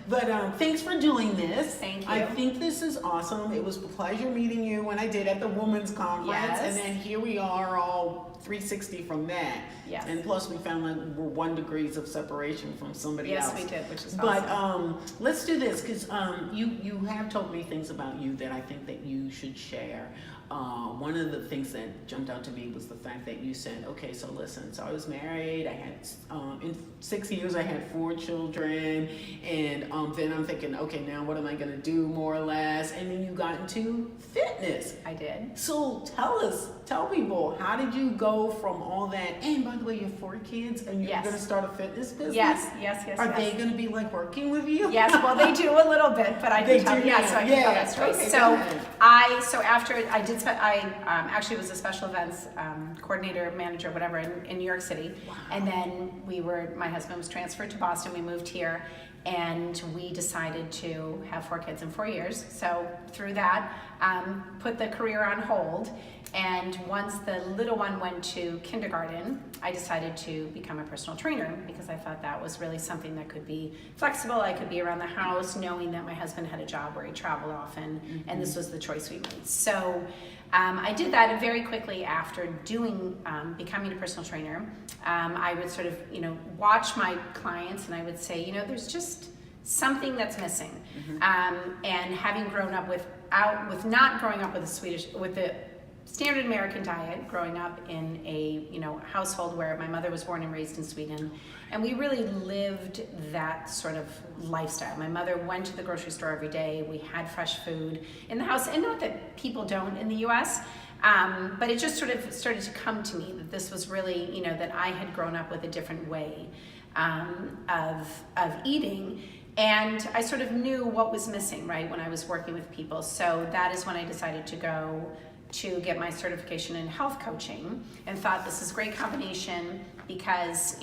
But thanks for doing this. Thank you. I think this is awesome. It was a pleasure meeting you when I did at the Women's Conference. Yes. And then here we are all 360 from that. Yes. And plus we found like we're 1 degree of separation from somebody else. Yes, we did, which is But awesome. let's do this because you have told me things about you that I think that you should share. One of the things that jumped out to me was the fact that you said, okay, so listen, so I was married, I had, in 6 years I had 4 children, and then I'm thinking, okay, now what am I gonna do more or less? And then you got into fitness. I did. So tell people, how did you go from all that? And by the way, you have 4 kids and you're Yes. gonna start a fitness business? Yes. Are they gonna be like working with you? Yes, well they do a little bit, but I They can tell do you, now. so I can tell that story. Okay, go So ahead. so after I did I actually was a special events coordinator, manager, whatever in New York City. Wow. And then my husband was transferred to Boston, we moved here, and we decided to have 4 kids in 4 years. So through that, put the career on hold. And once the little one went to kindergarten, I decided to become a personal trainer because I thought that was really something that could be flexible. I could be around the house knowing that my husband had a job where he traveled often, and this was the choice we made. So I did that, and very quickly after becoming a personal trainer, I would sort of, watch my clients and I would say, there's just something that's missing. And having grown up not growing up with the standard American diet, growing up in a household where my mother was born and raised in Sweden, and we really lived that sort of lifestyle. My mother went to the grocery store every day. We had fresh food in the house, and not that people don't in the U.S., but it just sort of started to come to me that this was really, that I had grown up with a different way of eating. And I sort of knew what was missing, right, when I was working with people. So that is when I decided to go to get my certification in health coaching, and thought this is a great combination because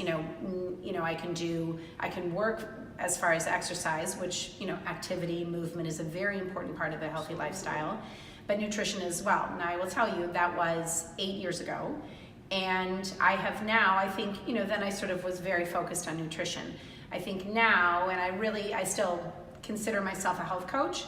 I can work as far as exercise, which activity, movement is a very important part of a healthy lifestyle, but nutrition as well. Now I will tell you that was 8 years ago, and I have now, I think, then I sort of was very focused on nutrition. I think now, and I still consider myself a health coach,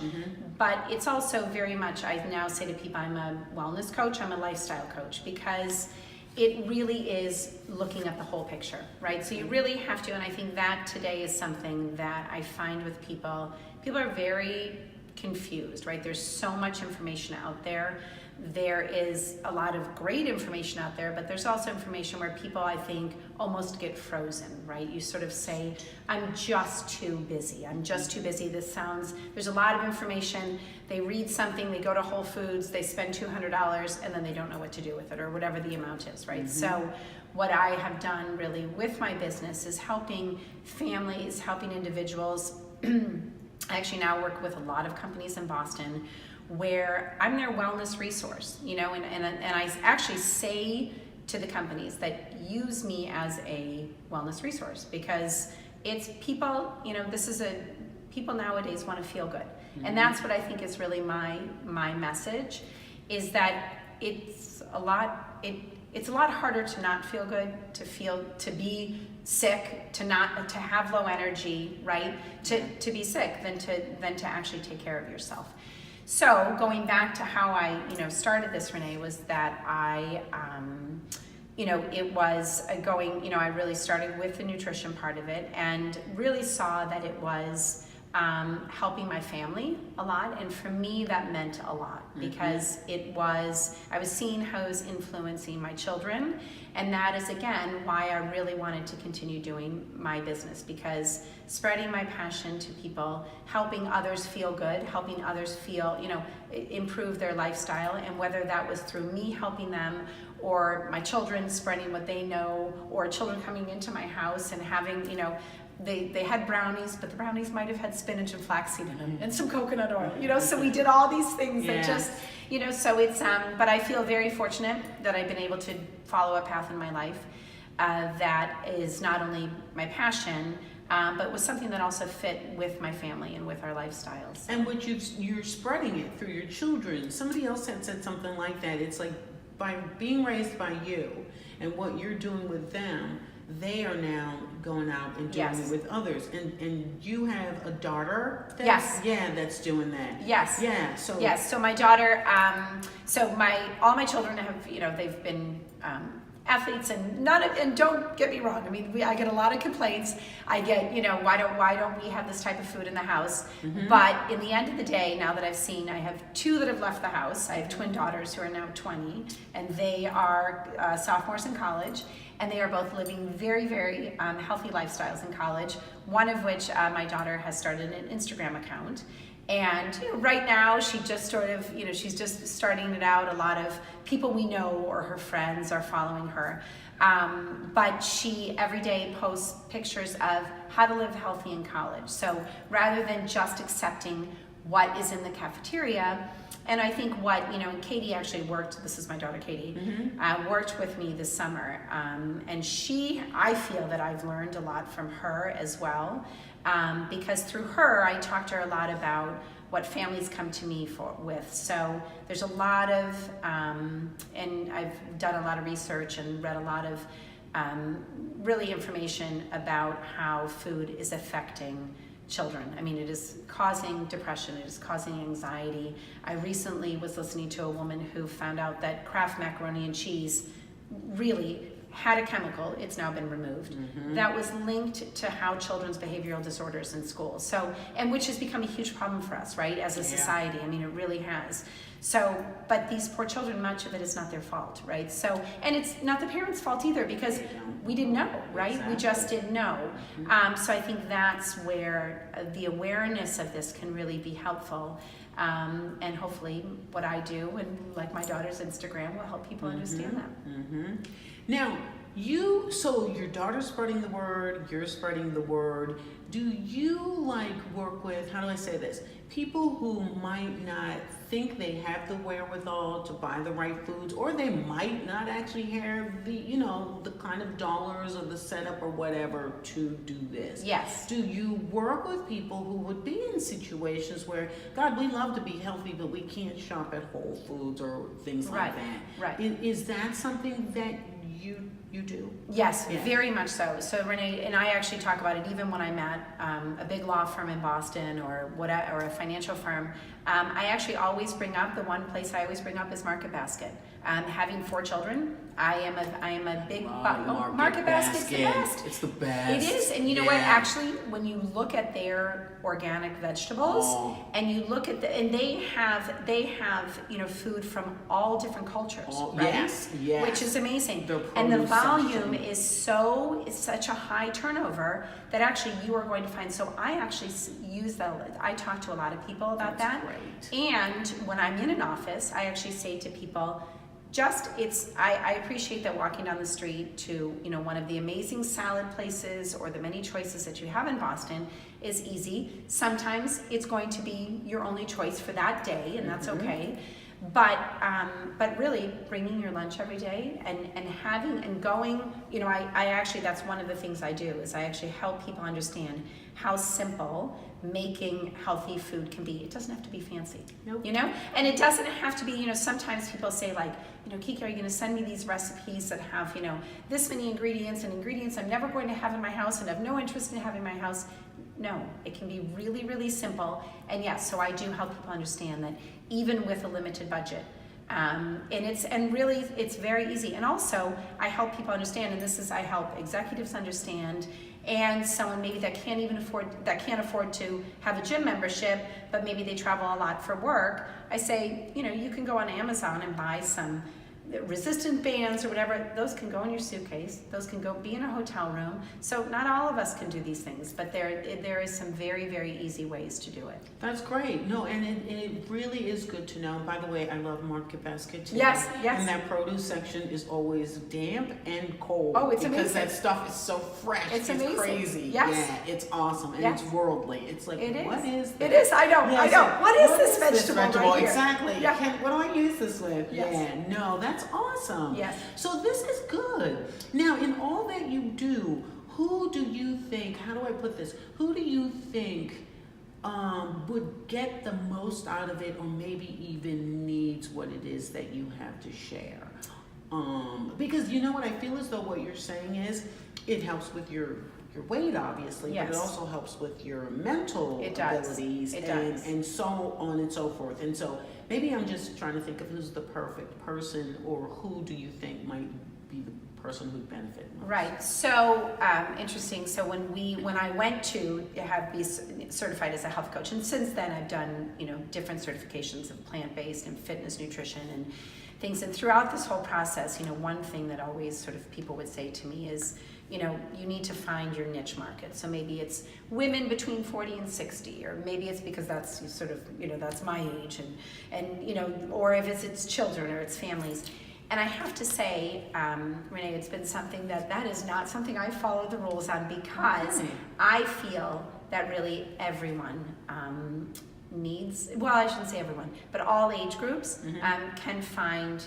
but it's also very much, I now say to people, I'm a wellness coach, I'm a lifestyle coach, because it really is looking at the whole picture, right? So you really have to, and I think that today is something that I find with people are very confused, right? There's so much information out there. There is a lot of great information out there, but there's also information where people, I think, almost get frozen, right? You sort of say, I'm just too busy. I'm just too busy. There's a lot of information. They read something, they go to Whole Foods, they spend $200, and then they don't know what to do with it, or whatever the amount is, right? So what I have done really with my business is helping families, helping individuals. I actually now work with a lot of companies in Boston where I'm their wellness resource, and I actually say to the companies that use me as a wellness resource, because it's people, people nowadays want to feel good. And that's what I think is really my message, is that it's a lot harder to not feel good, to be sick, to have low energy, right? To be sick than to actually take care of yourself. So going back to how I, started this, Renee, was that I, it was I really started with the nutrition part of it, and really saw that it was helping my family a lot. And for me, that meant a lot, because I was seeing how it was influencing my children. And that is, again, why I really wanted to continue doing my business, because spreading my passion to people, helping others feel good, helping others feel, improve their lifestyle, and whether that was through me helping them, or my children spreading what they know, or children coming into my house and having, they had brownies, but the brownies might have had spinach and flaxseed in them and some coconut oil, so we did all these things that just, so it's, but I feel very fortunate that I've been able to follow a path in my life that is not only my passion, but was something that also fit with my family and with our lifestyles. And what you're spreading it through your children. Somebody else had said something like that. It's like by being raised by you and what you're doing with them, they are now going out and doing Yes. it with others. And you have a daughter that's, Yes. yeah, that's doing that. Yes. Yeah. So Yes, so my daughter, all my children have, they've been athletes, and don't get me wrong, I mean, I get a lot of complaints. I get, why don't we have this type of food in the house? But in the end of the day, now that I have two that have left the house. I have twin daughters who are now 20, and they are sophomores in college, and they are both living very, very healthy lifestyles in college, one of which my daughter has started an Instagram account. And right now she just sort of, she's just starting it out. A lot of people we know or her friends are following her. But she every day posts pictures of how to live healthy in college. So rather than just accepting what is in the cafeteria, and I think and Katie actually worked, this is my daughter Katie, worked with me this summer. And I feel that I've learned a lot from her as well. Because through her, I talked to her a lot about what families come to me with. So there's a lot of, and I've done a lot of research and read a lot of really information about how food is affecting children. I mean, it is causing depression, it is causing anxiety. I recently was listening to a woman who found out that Kraft macaroni and cheese really had a chemical, it's now been removed, that was linked to how children's behavioral disorders in school. So, and which has become a huge problem for us, right, as a society. I mean, it really has. So, but these poor children, much of it is not their fault, right? So, and it's not the parents' fault either, because we didn't know, right? Exactly. We just didn't know. So I think that's where the awareness of this can really be helpful. And hopefully what I do, and like my daughter's Instagram, will help people understand that. Now, so your daughter's spreading the word, you're spreading the word. Do you work with, how do I say this, people who might not think they have the wherewithal to buy the right foods, or they might not actually have the kind of dollars or the setup or whatever to do this? Yes. Do you work with people who would be in situations where, God, we love to be healthy, but we can't shop at Whole Foods or things like that? Right. Is that something that you do? Yes, very much so. So Renee and I actually talk about it even when I'm at a big law firm in Boston or a financial firm. I actually always bring up, the one place I always bring up is Market Basket. Having 4 children, I am a big Market Basket's the best. It's the best. It is, and you know what? Actually, when you look at their organic vegetables, and you look at and they have food from all different cultures, right? Yes, which is amazing. Their And the produce volume section. is such a high turnover that actually you are going to find. So I actually use that. I talk to a lot of people about that. Great. And when I'm in an office, I actually say to people, I appreciate that walking down the street to one of the amazing salad places or the many choices that you have in Boston is easy. Sometimes it's going to be your only choice for that day, and that's okay. But really bringing your lunch every day and having and going, I actually, that's one of the things I do, is I actually help people understand how simple making healthy food can be. It doesn't have to be fancy, Nope. And it doesn't have to be, sometimes people say Kiki, are you going to send me these recipes that have, this many ingredients and ingredients I'm never going to have in my house and have no interest in having in my house? No, it can be really, really simple. And yes, so I do help people understand that even with a limited budget, and really it's very easy. And also I help people understand, and I help executives understand, and someone maybe that can't afford to have a gym membership, but maybe they travel a lot for work. I say, you can go on Amazon and buy some resistant bands or whatever. Those can go in your suitcase. Those can go be in a hotel room. So not all of us can do these things, but there is some very, very easy ways to do it. That's great. No, and it really is good to know. By the way, I love Market Basket too. Yes. And that produce section is always damp and cold. Oh, it's because amazing. That stuff is so fresh. It's amazing. Crazy. Yes. Yeah, it's awesome. And it's worldly. It's like, it is. What is this? It is. I know. Yeah, I know. like, What is this vegetable right here? Exactly. Yeah. What do I use this with? Yes. Yeah. No, that's awesome. Yes. So this is good. Now, in all that you do, who do you think, how do I put this? Who do you think would get the most out of it, or maybe even needs what it is that you have to share? Because you know what, I feel as though what you're saying is it helps with your weight, obviously, but it Yes. also helps with your mental It does. abilities It and, does. and so on and so forth. And so maybe I'm just trying to think of who's the perfect person, or who do you think might be the person who'd benefit most? Right. So interesting. So when I went to be certified as a health coach, and since then I've done different certifications of plant-based and fitness nutrition and things. And throughout this whole process, one thing that always sort of people would say to me is, you need to find your niche market. So maybe it's women between 40 and 60, or maybe it's because that's sort of, that's my age, and or if it's children or it's families. And I have to say, Renee, it's been something that is not something I follow the rules on, because I feel that really everyone needs, well, I shouldn't say everyone, but all age groups can find,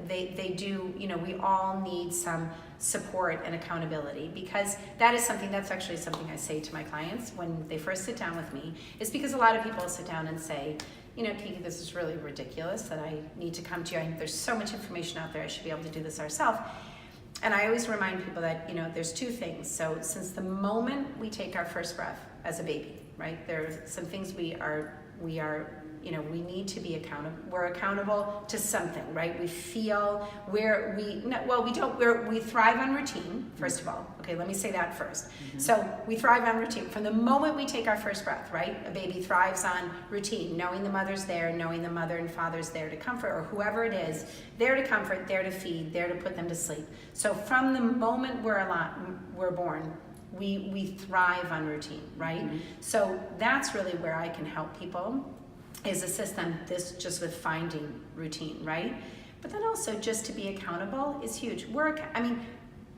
they do, we all need some support and accountability, because that's actually something I say to my clients when they first sit down with me, is because a lot of people sit down and say, Kiki, this is really ridiculous that I need to come to you. There's so much information out there. I should be able to do this ourselves. And I always remind people that, there's two things. So since the moment we take our first breath as a baby, right, there are some things we need to be accountable. We're accountable to something, right? We feel we thrive on routine, first of all. Okay, let me say that first. So we thrive on routine. From the moment we take our first breath, right? A baby thrives on routine, knowing the mother's there, knowing the mother and father's there to comfort, or whoever it is, there to comfort, there to feed, there to put them to sleep. So from the moment we're born, we thrive on routine, right? So that's really where I can help people, is assist them just with finding routine, right? But then also just to be accountable is huge.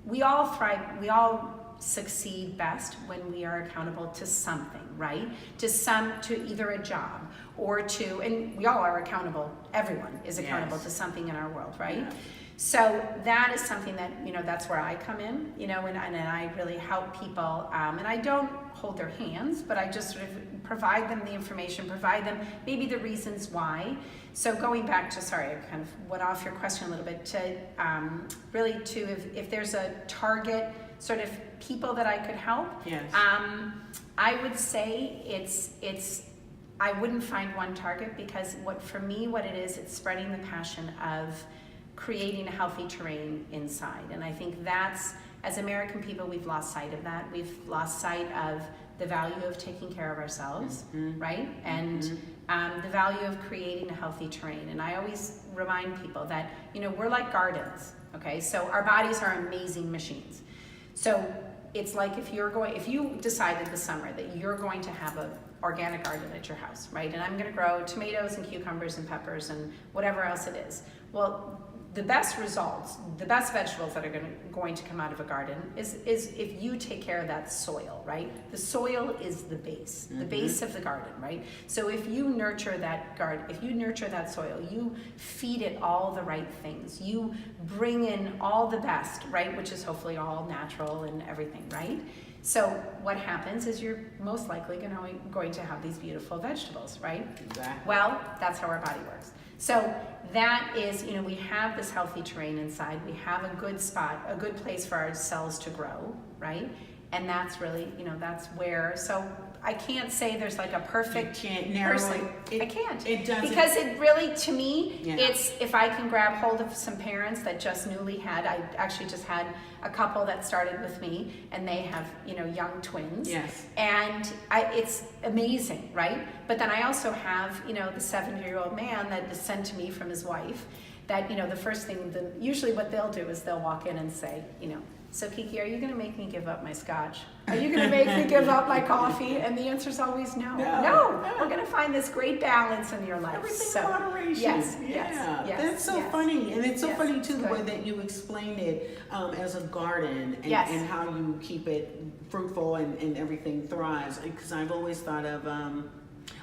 We all thrive, we all succeed best when we are accountable to something, right? To either a job or and we all are accountable, everyone is accountable to something in our world, right? Yeah. So that is something that, that's where I come in, and I really help people, and I don't hold their hands, but I just sort of provide them the information, provide them maybe the reasons why. So going back to, sorry, I kind of went off your question a little bit, to really to, if there's a target sort of people that I could help, yes. I would say I wouldn't find one target, because what it is, it's spreading the passion of creating a healthy terrain inside. And I think as American people, we've lost sight of that. We've lost sight of the value of taking care of ourselves, right? And the value of creating a healthy terrain. And I always remind people that, we're like gardens, okay? So our bodies are amazing machines. So it's like if you decided this summer that you're going to have an organic garden at your house, right? And I'm gonna grow tomatoes and cucumbers and peppers and whatever else it is. Well, the best results, the best vegetables that are going to come out of a garden is if you take care of that soil, right? The soil is the base of the garden, right? So if you nurture that garden, if you nurture that soil, you feed it all the right things, you bring in all the best, right? Which is hopefully all natural and everything, right? So what happens is you're most likely going to have these beautiful vegetables, right? Exactly. Well, that's how our body works. So that is, we have this healthy terrain inside. We have a good spot, a good place for our cells to grow, right? And that's really, that's where, so I can't say there's like a perfect person. I can't. It doesn't. Because it really, to me, it's, if I can grab hold of some parents that just newly had, I actually just had a couple that started with me, and they have, young twins. Yes. And it's amazing, right? But then I also have, the 70-year-old man that is sent to me from his wife, that, the first thing, usually what they'll do is they'll walk in and say, so Kiki, are you going to make me give up my scotch? Are you going to make me give up my coffee? And the answer is always no. No. We're going to find this great balance in your life. Everything in moderation. Yes. That's so funny. And it's so funny too, the way that you explained it as a garden, and how you keep it fruitful and everything thrives. Because I've always thought of,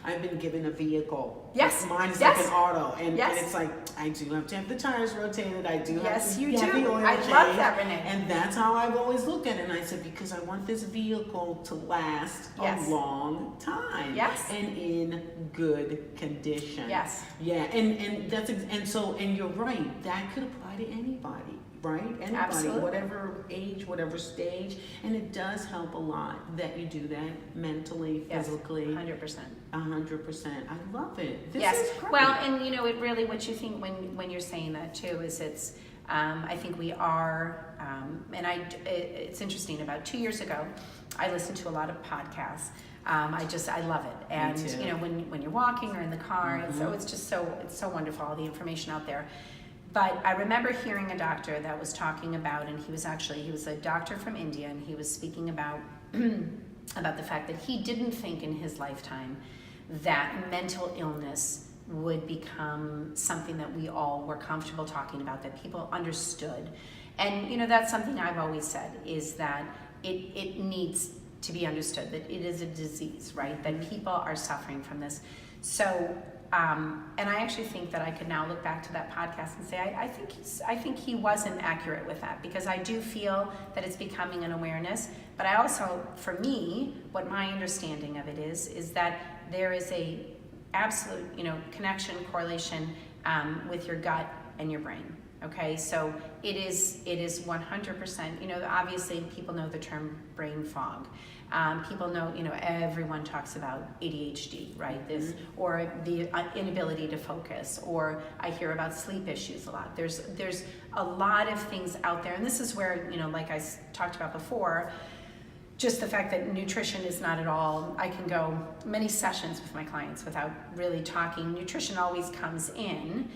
I've been given a vehicle. Yes. Mine is like an auto. And it's like, I do have to have the tires rotated. I do have to have the oil I change. love that, Renee. And that's how I've always looked at it. And I said, because I want this vehicle to last a long time. Yes. And in good condition. Yes. Yeah. And that's, and you're right. That could apply apply to anybody, right? Anybody, Absolutely. whatever age, whatever stage. And it does help a lot that you do that mentally, Yes, physically. 100%. 100%. I love it. This Yes. is great. Well, and you know, it really, what you think when you're saying that too is I think we are, it's interesting. About 2 years ago, I listened to a lot of podcasts. I love it. And Me too. you know, when you're walking or in the car, it's so wonderful, all the information out there. But I remember hearing a doctor that was talking about, and he was a doctor from India, and he was speaking about about the fact that he didn't think in his lifetime that mental illness would become something that we all were comfortable talking about, that people understood. And you know, that's something I've always said, is that it needs to be understood that it is a disease, right? That people are suffering from this. So, and I actually think that I could now look back to that podcast and say, I think he wasn't accurate with that, because I do feel that it's becoming an awareness. But I also, for me, what my understanding of it is that there is a absolute, you know, connection, correlation with your gut and your brain. Okay, so it is 100%. You know, obviously people know the term brain fog. People know, you know, everyone talks about ADHD, right? This, or the inability to focus, or I hear about sleep issues a lot. There's a lot of things out there, and this is where, you know, like I talked about before, just the fact that nutrition is not at all, I can go many sessions with my clients without really talking. Nutrition always comes in,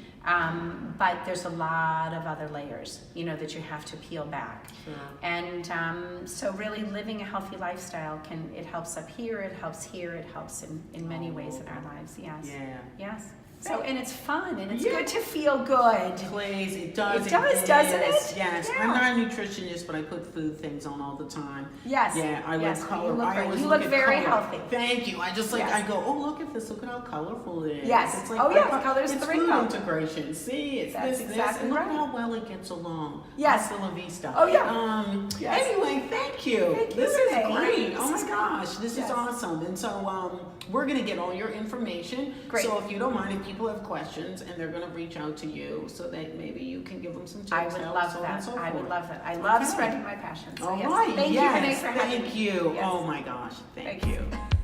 but there's a lot of other layers, you know, that you have to peel back. Sure. And so really living a healthy lifestyle it helps up here, it helps here, it helps in many ways in our lives, yes. Yeah. Yes. So, and it's fun, and it's Yeah. good to feel good. Please, it does. It does, doesn't it? Yes. Yeah. I'm not a nutritionist, but I put food things on all the time. Yes. Yeah, I Yes, love color. you look I great. always You look at very color. healthy. Thank you. I just like, Yes. I go, oh, look at this. Look at how colorful it is. Yes. It's like, Oh, yeah, colors it's bring food out. integration. See, it's That's this, exactly and look right. how well it gets along. Yes. Hasta la vista. Oh, yeah. Yes. Anyway, thank you. Thank you, This is Renee. great. Oh This my is gosh, this Yes. is awesome. And so we're going to get all your information. Great. So if you don't mind, if people have questions, and they're going to reach out to you so that maybe you can give them some tips. I would help, love so on that. and so I would forth. love that. I love Okay. spreading my passion. So All yes. right. Thank yes. you, Renee, for having me. Thank you. Yes. Oh my gosh. Thank Thanks. you.